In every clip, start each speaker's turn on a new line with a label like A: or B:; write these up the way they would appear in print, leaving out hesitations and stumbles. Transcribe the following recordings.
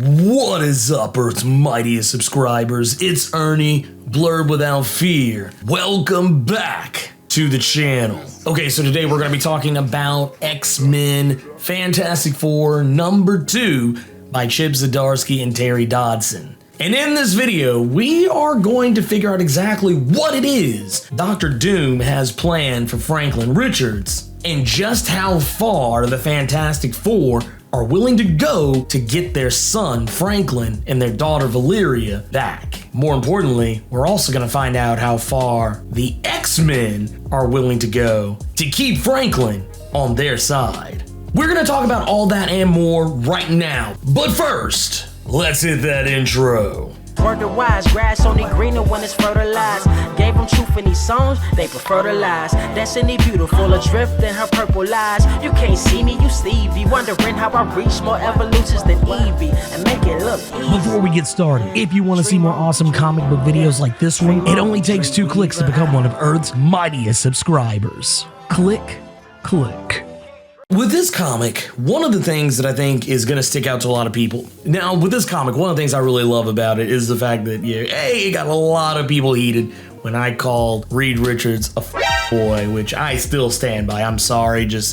A: What is up, Earth's mightiest subscribers? It's Ernie, Blerd without fear. Welcome back to the channel. Okay, so today we're going to be talking about X-Men Fantastic Four #2 by Chip Zdarsky and Terry Dodson. And in this video, we are going to figure out exactly what it is Dr. Doom has planned for Franklin Richards, and just how far the Fantastic Four are willing to go to get their son, Franklin, and their daughter, Valeria, back. More importantly, we're also going to find out how far the X-Men are willing to go to keep Franklin on their side. We're going to talk about all that and more right now. But first, let's hit that intro.
B: Word to wise, grass only greener when it's fertilized. Gave them truth in these songs, they prefer to lies. Destiny beautiful, adrift in her purple eyes. You can't see me, you Stevie, wondering how I reach more evolutions than Evie and make it look easy.
C: Before we get started, if you want to see more awesome comic book videos like this one, it only takes 2 clicks to become one of Earth's mightiest subscribers. Click.
A: With this comic, one of the things that I think is going to stick out to a lot of people. Now, with this comic, one of the things I really love about it is the fact that, it got a lot of people heated when I called Reed Richards a boy, which I still stand by. I'm sorry, it's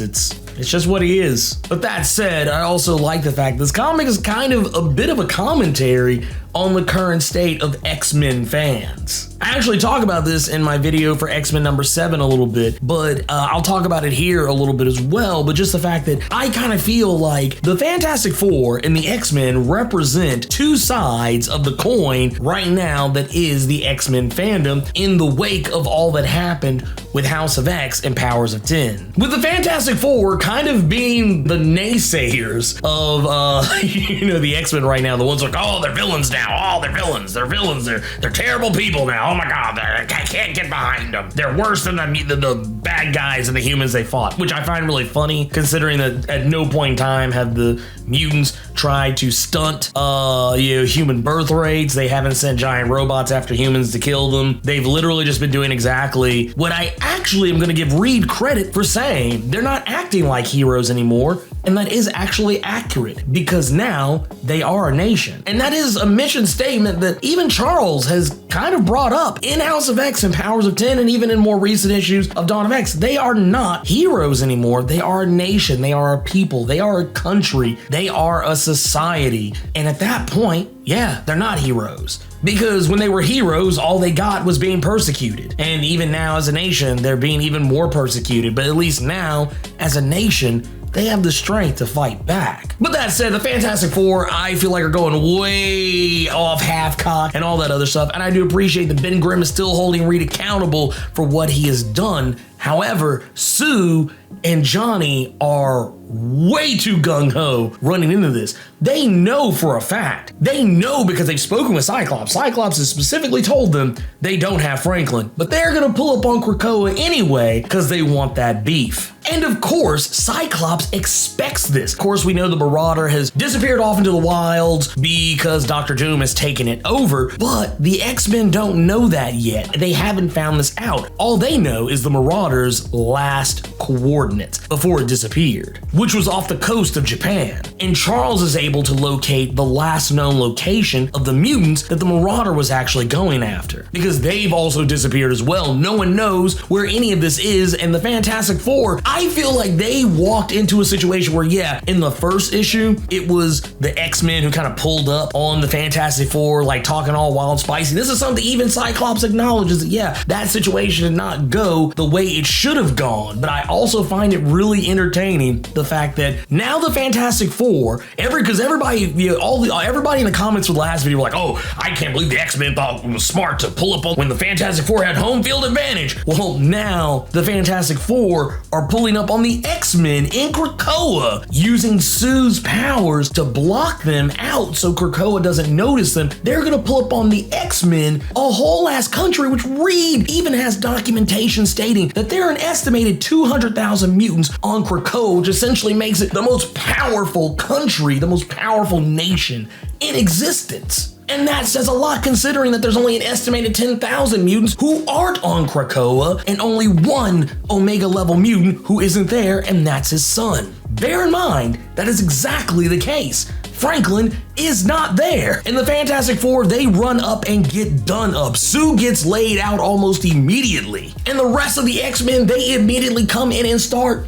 A: just what he is. But that said, I also like the fact this comic is kind of a bit of a commentary on the current state of X-Men fans. I actually talk about this in my video for X-Men #7 a little bit, but I'll talk about it here a little bit as well, but just the fact that I kind of feel like the Fantastic Four and the X-Men represent 2 sides of the coin right now that is the X-Men fandom in the wake of all that happened with House of X and Powers of 10. With the Fantastic Four kind of being the naysayers of, the X-Men right now, the ones like, oh, they're villains now. Oh, they're villains. They're terrible people now. Oh my God, I can't get behind them. They're worse than the bad guys and the humans they fought, which I find really funny considering that at no point in time have the mutants tried to stunt, human birth rates. They haven't sent giant robots after humans to kill them. They've literally just been doing exactly what I actually am going to give Reed credit for saying. They're not acting like heroes anymore. And that is actually accurate because now they are a nation. And that is a mission statement that even Charles has kind of brought up in House of X and Powers of 10 and even in more recent issues of Dawn of X. They are not heroes anymore. They are a nation. They are a people. They are a country. They are a society. And at that point, they're not heroes. Because when they were heroes, all they got was being persecuted. And even now as a nation, they're being even more persecuted. But at least now, as a nation, they have the strength to fight back. But that said, the Fantastic Four, I feel like are going way off half-cocked and all that other stuff. And I do appreciate that Ben Grimm is still holding Reed accountable for what he has done. However, Sue and Johnny are way too gung-ho running into this. They know for a fact. They know because they've spoken with Cyclops. Cyclops has specifically told them they don't have Franklin, but they're gonna pull up on Krakoa anyway because they want that beef. And of course, Cyclops expects this. Of course, we know the Marauder has disappeared off into the wilds because Dr. Doom has taken it over, but the X-Men don't know that yet. They haven't found this out. All they know is the Marauder's last coordinates before it disappeared, which was off the coast of Japan. And Charles is able to locate the last known location of the mutants that the Marauder was actually going after, because they've also disappeared as well. No one knows where any of this is, and the Fantastic Four, I feel like they walked into a situation where, in the first issue, it was the X-Men who kind of pulled up on the Fantastic Four, like talking all wild and spicy. This is something even Cyclops acknowledges that, that situation did not go the way it should have gone. But I also find it really entertaining the fact that now the Fantastic Four, because everybody, everybody in the comments for the last video were like, oh, I can't believe the X-Men thought it was smart to pull up on when the Fantastic Four had home field advantage. Well, now the Fantastic Four are pulling up on the X-Men in Krakoa using Sue's powers to block them out so Krakoa doesn't notice them. They're gonna pull up on the X-Men, a whole ass country, which Reed even has documentation stating that there are an estimated 200,000 mutants on Krakoa, which essentially makes it the most powerful country, the most powerful nation in existence. And that says a lot considering that there's only an estimated 10,000 mutants who aren't on Krakoa and only one Omega level mutant who isn't there, and that's his son. Bear in mind, that is exactly the case. Franklin is not there. And the Fantastic Four, they run up and get done up. Sue gets laid out almost immediately. And the rest of the X-Men, they immediately come in and start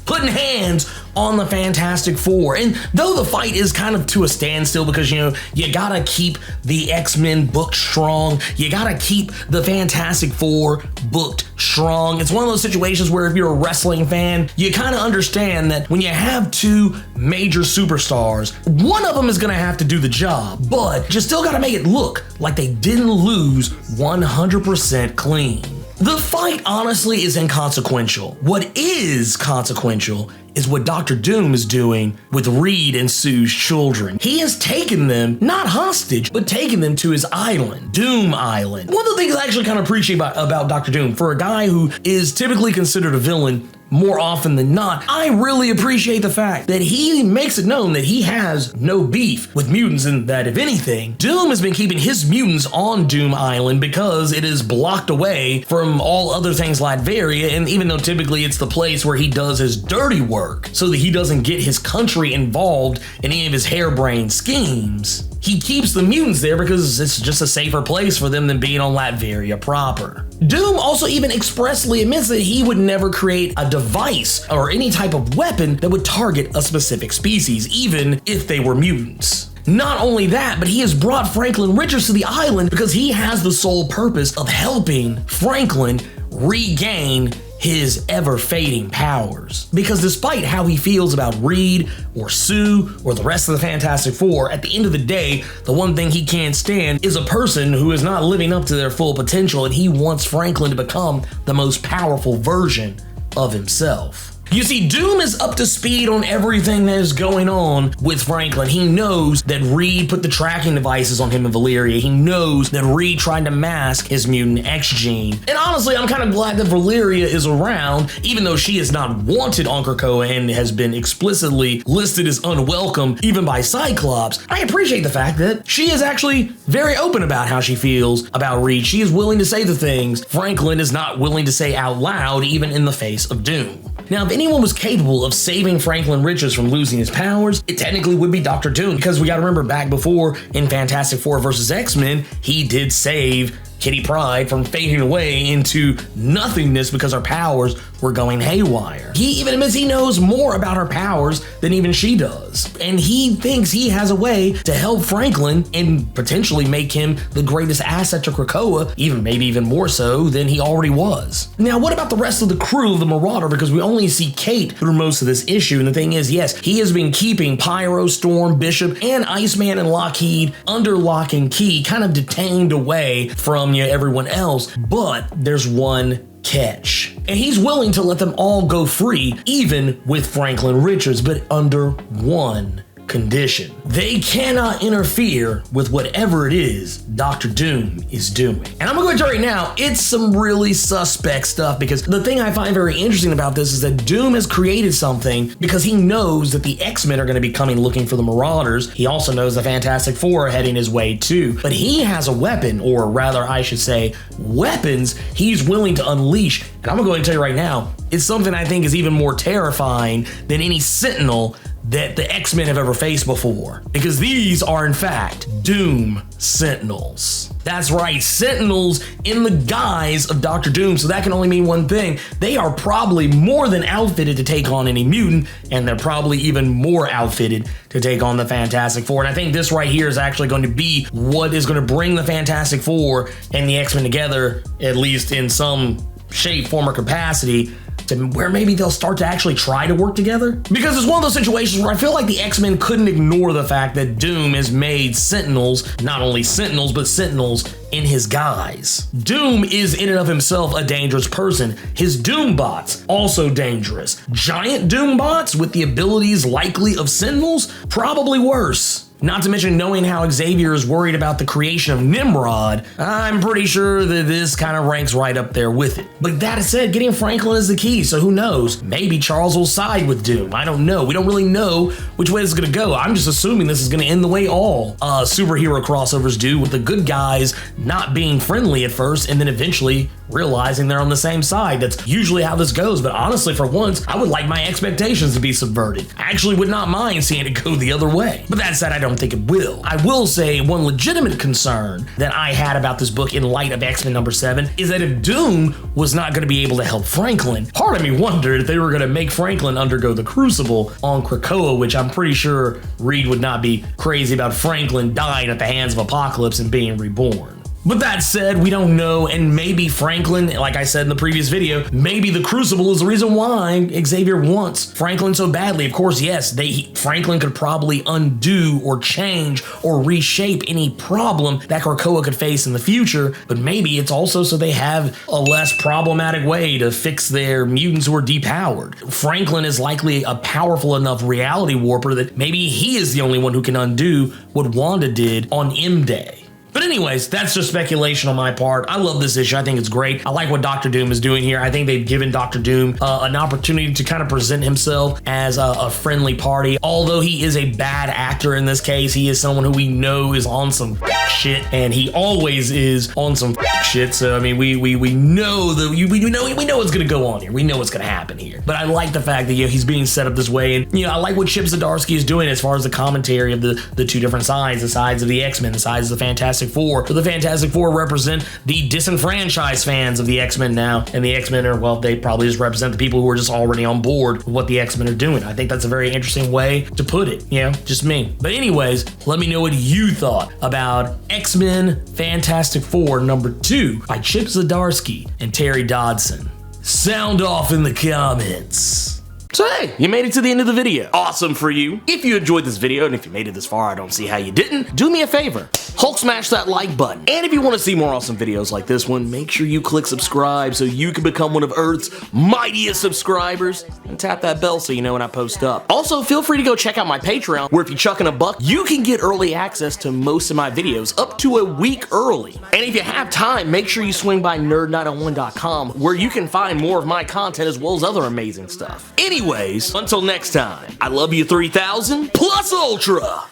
A: putting hands on the Fantastic Four. And though the fight is kind of to a standstill because, you gotta keep the X-Men booked strong, you gotta keep the Fantastic Four booked strong. It's one of those situations where if you're a wrestling fan, you kind of understand that when you have two major superstars, one of them is gonna have to do the job, but you still gotta make it look like they didn't lose 100% clean. The fight honestly is inconsequential. What is consequential is what Dr. Doom is doing with Reed and Sue's children. He has taken them, not hostage, but taken them to his island, Doom Island. One of the things I actually kind of appreciate about Dr. Doom, for a guy who is typically considered a villain more often than not, I really appreciate the fact that he makes it known that he has no beef with mutants, and that if anything, Doom has been keeping his mutants on Doom Island because it is blocked away from all other things Latveria, and even though typically it's the place where he does his dirty work so that he doesn't get his country involved in any of his harebrained schemes, he keeps the mutants there because it's just a safer place for them than being on Latveria proper. Doom also even expressly admits that he would never create a device or any type of weapon that would target a specific species, even if they were mutants. Not only that, but he has brought Franklin Richards to the island because he has the sole purpose of helping Franklin regain his ever-fading powers. Because despite how he feels about Reed or Sue or the rest of the Fantastic Four, at the end of the day, the one thing he can't stand is a person who is not living up to their full potential, and he wants Franklin to become the most powerful version of himself. You see, Doom is up to speed on everything that is going on with Franklin. He knows that Reed put the tracking devices on him in Valeria. He knows that Reed tried to mask his mutant X gene. And honestly, I'm kind of glad that Valeria is around, even though she is not wanted on Krakoa and has been explicitly listed as unwelcome even by Cyclops. I appreciate the fact that she is actually very open about how she feels about Reed. She is willing to say the things Franklin is not willing to say out loud, even in the face of Doom. Now, if anyone was capable of saving Franklin Richards from losing his powers, it technically would be Dr. Doom, because we gotta remember back before in Fantastic Four vs. X-Men, he did save Kitty Pryde from fading away into nothingness because her powers were going haywire. He even admits he knows more about her powers than even she does. And he thinks he has a way to help Franklin and potentially make him the greatest asset to Krakoa, maybe even more so than he already was. Now, what about the rest of the crew of the Marauder? Because we only see Kate through most of this issue. And the thing is, yes, he has been keeping Pyro, Storm, Bishop, and Iceman and Lockheed under lock and key, kind of detained away from everyone else, but there's one catch. And he's willing to let them all go free, even with Franklin Richards, but under one condition. They cannot interfere with whatever it is Dr. Doom is doing. And I'm gonna go ahead and tell you right now, it's some really suspect stuff, because the thing I find very interesting about this is that Doom has created something because he knows that the X-Men are gonna be coming looking for the Marauders. He also knows the Fantastic Four are heading his way too, but he has a weapon, or rather I should say weapons, he's willing to unleash. And I'm gonna go ahead and tell you right now, it's something I think is even more terrifying than any Sentinel that the X-Men have ever faced before, because these are in fact Doom Sentinels. That's right, Sentinels in the guise of Dr. Doom, so that can only mean one thing. They are probably more than outfitted to take on any mutant, and they're probably even more outfitted to take on the Fantastic Four. And I think this right here is actually going to be what is going to bring the Fantastic Four and the X-Men together, at least in some shape, form, or capacity, to where maybe they'll start to actually try to work together. Because it's one of those situations where I feel like the X-Men couldn't ignore the fact that Doom has made Sentinels, not only Sentinels, but Sentinels in his guise. Doom is in and of himself a dangerous person. His Doom bots, also dangerous. Giant Doom bots with the abilities likely of Sentinels, probably worse. Not to mention knowing how Xavier is worried about the creation of Nimrod, I'm pretty sure that this kind of ranks right up there with it. But that said, getting Franklin is the key, so who knows? Maybe Charles will side with Doom. I don't know. We don't really know which way this is going to go. I'm just assuming this is going to end the way all superhero crossovers do, with the good guys not being friendly at first and then eventually realizing they're on the same side. That's usually how this goes, but honestly, for once, I would like my expectations to be subverted. I actually would not mind seeing it go the other way. But that said, I don't think it will. I will say one legitimate concern that I had about this book in light of X-Men #7 is that if Doom was not going to be able to help Franklin, part of me wondered if they were going to make Franklin undergo the Crucible on Krakoa, which I'm pretty sure Reed would not be crazy about Franklin dying at the hands of Apocalypse and being reborn. But that said, we don't know, and maybe Franklin, like I said in the previous video, maybe the Crucible is the reason why Xavier wants Franklin so badly. Of course, yes, Franklin could probably undo or change or reshape any problem that Krakoa could face in the future, but maybe it's also so they have a less problematic way to fix their mutants who are depowered. Franklin is likely a powerful enough reality warper that maybe he is the only one who can undo what Wanda did on M-Day. But anyways, that's just speculation on my part. I love this issue. I think it's great. I like what Dr. Doom is doing here. I think they've given Dr. Doom an opportunity to kind of present himself as a friendly party. Although he is a bad actor in this case, he is someone who we know is on some shit, and he always is on some shit. So I mean, we know that we know what's gonna go on here. We know what's gonna happen here. But I like the fact that he's being set up this way, and I like what Chip Zdarsky is doing as far as the commentary of the two different sides, the sides of the X-Men, the sides of the Fantastic Four. So the Fantastic Four represent the disenfranchised fans of the X-Men now, and the X-Men are, well, they probably just represent the people who are just already on board with what the X-Men are doing. I think that's a very interesting way to put it, just me. But anyways, let me know what you thought about X-Men Fantastic Four #2 by Chip Zdarsky and Terry Dodson. Sound off in the comments. So hey, you made it to the end of the video. Awesome for you. If you enjoyed this video, and if you made it this far, I don't see how you didn't, do me a favor. Hulk smash that like button. And if you want to see more awesome videos like this one, make sure you click subscribe so you can become one of Earth's mightiest subscribers, and tap that bell so you know when I post up. Also, feel free to go check out my Patreon, where if you chuck in a buck, you can get early access to most of my videos up to a week early. And if you have time, make sure you swing by nerd901.com, where you can find more of my content as well as other amazing stuff. Anyways, until next time, I love you 3000 plus Ultra!